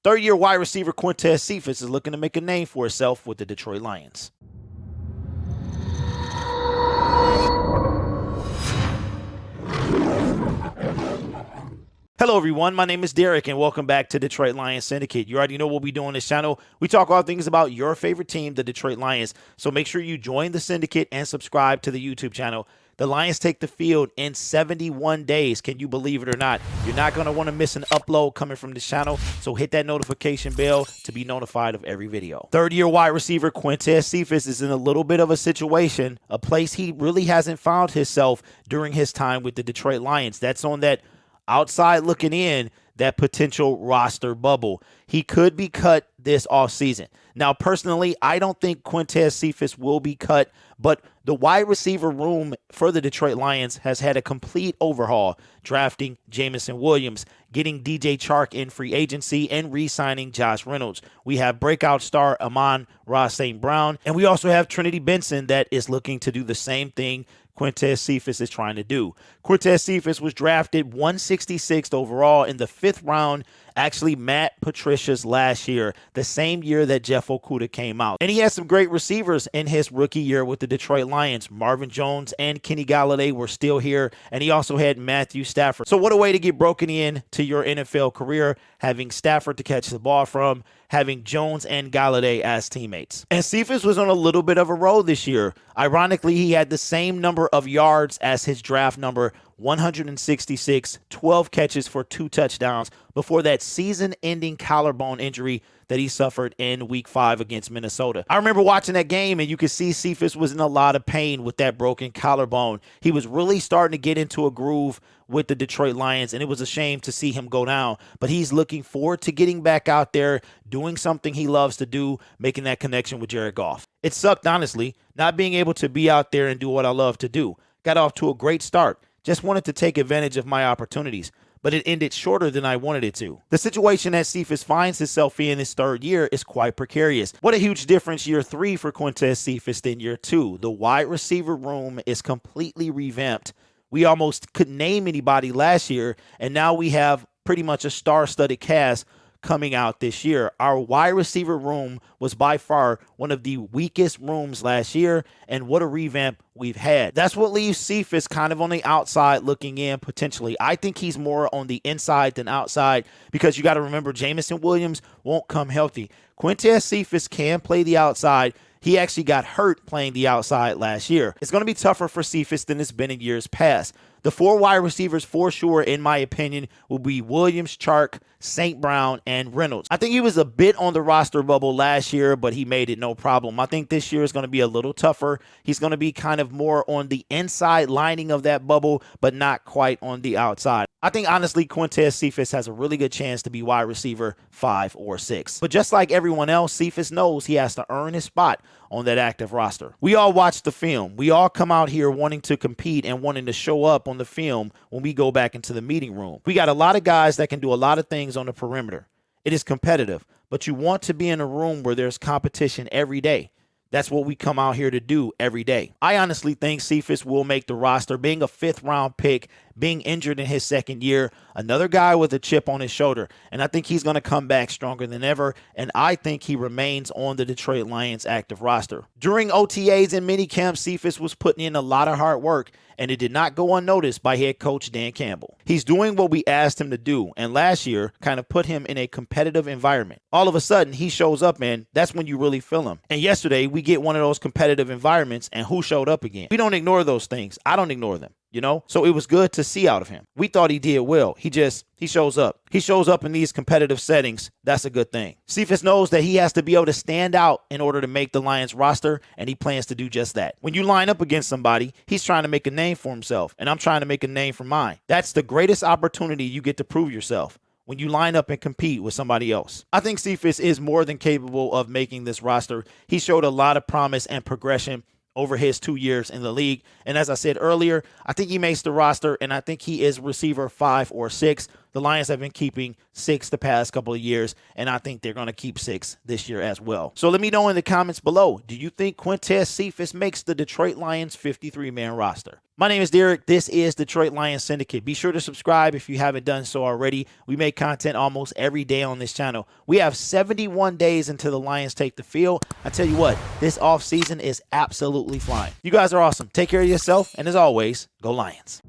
Third-year wide receiver Quintez Cephus is looking to make a name for himself with the Detroit Lions. Hello, everyone. My name is Derek, and welcome back to Detroit Lions Syndicate. You already know what we do on this channel. We talk all things about your favorite team, the Detroit Lions. So make sure you join the Syndicate and subscribe to the YouTube channel. The Lions take the field in 71 days. Can you believe it or not? You're not going to want to miss an upload coming from this channel, so hit that notification bell to be notified of every video. Third-year wide receiver Quintez Cephus is in a little bit of a situation, a place he really hasn't found himself during his time with the Detroit Lions. That's on that outside looking in, that potential roster bubble. He could be cut this offseason. Now, personally, I don't think Quintez Cephus will be cut, but the wide receiver room for the Detroit Lions has had a complete overhaul, drafting Jameson Williams, getting DJ Chark in free agency, and re-signing Josh Reynolds. We have breakout star Amon-Ra St. Brown, and we also have Trinity Benson that is looking to do the same thing Quintez Cephus is trying to do. Quintez Cephus was drafted 166th overall in the 5th round, actually Matt Patricia's last year, the same year that Jeff Okudah came out. And he had some great receivers in his rookie year with the Detroit Lions. Marvin Jones and Kenny Golladay were still here, and he also had Matthew Stafford. So what a way to get broken in to your NFL career, having Stafford to catch the ball from, having Jones and Golladay as teammates. And Cephus was on a little bit of a roll this year. Ironically, he had the same number of yards as his draft number, 166, 12 catches for 2 touchdowns before that season-ending collarbone injury that he suffered in Week 5 against Minnesota. I remember watching that game, and you could see Cephus was in a lot of pain with that broken collarbone. He was really starting to get into a groove with the Detroit Lions, and it was a shame to see him go down. But he's looking forward to getting back out there, doing something he loves to do, making that connection with Jared Goff. It sucked, honestly, not being able to be out there and do what I love to do. Got off to a great start. Just wanted to take advantage of my opportunities, but it ended shorter than I wanted it to. The situation that Cephus finds himself in his third year is quite precarious. What a huge difference year 3 for Quintez Cephus than year 2. The wide receiver room is completely revamped. We almost couldn't name anybody last year, and now we have pretty much a star-studded cast coming out this year. Our wide receiver room was by far one of the weakest rooms last year, and what a revamp we've had. That's what leaves Cephus kind of on the outside looking in potentially. I think he's more on the inside than outside because you got to remember Jameson Williams won't come healthy. Quintez Cephus can play the outside. He actually got hurt playing the outside last year. It's going to be tougher for Cephus than it's been in years past. The 4 wide receivers for sure, in my opinion, will be Williams, Chark, St. Brown, and Reynolds. I think he was a bit on the roster bubble last year, but he made it no problem. I think this year is going to be a little tougher. He's going to be kind of more on the inside lining of that bubble, but not quite on the outside. I think, honestly, Quintez Cephus has a really good chance to be wide receiver 5 or 6. But just like everyone else, Cephus knows he has to earn his spot on that active roster. We all watch the film. We all come out here wanting to compete and wanting to show up on the film when we go back into the meeting room. We got a lot of guys that can do a lot of things on the perimeter. It is competitive, but you want to be in a room where there's competition every day. That's what we come out here to do every day. I honestly think Cephus will make the roster, being a 5th-round pick, being injured in his 2nd year, another guy with a chip on his shoulder. And I think he's going to come back stronger than ever, and I think he remains on the Detroit Lions active roster. During OTAs and minicamp, Cephus was putting in a lot of hard work, and it did not go unnoticed by head coach Dan Campbell. He's doing what we asked him to do, and last year kind of put him in a competitive environment. All of a sudden, he shows up, man. That's when you really feel him. And yesterday, we get one of those competitive environments, and who showed up again? We don't ignore those things. I don't ignore them. So it was good to see out of him. We thought he did well. He shows up. He shows up in these competitive settings. That's a good thing. Cephus knows that he has to be able to stand out in order to make the Lions roster, and he plans to do just that. When you line up against somebody, he's trying to make a name for himself, and I'm trying to make a name for mine. That's the greatest opportunity you get to prove yourself, when you line up and compete with somebody else. I think Cephus is more than capable of making this roster. He showed a lot of promise and progression over his 2 years in the league. And as I said earlier, I think he makes the roster, and I think he is receiver 5 or 6. The Lions have been keeping 6 the past couple of years, and I think they're going to keep 6 this year as well. So let me know in the comments below, do you think Quintez Cephus makes the Detroit Lions 53-man roster? My name is Derek. This is Detroit Lions Syndicate. Be sure to subscribe if you haven't done so already. We make content almost every day on this channel. We have 71 days until the Lions take the field. I tell you what, this offseason is absolutely flying. You guys are awesome. Take care of yourself, and as always, go Lions.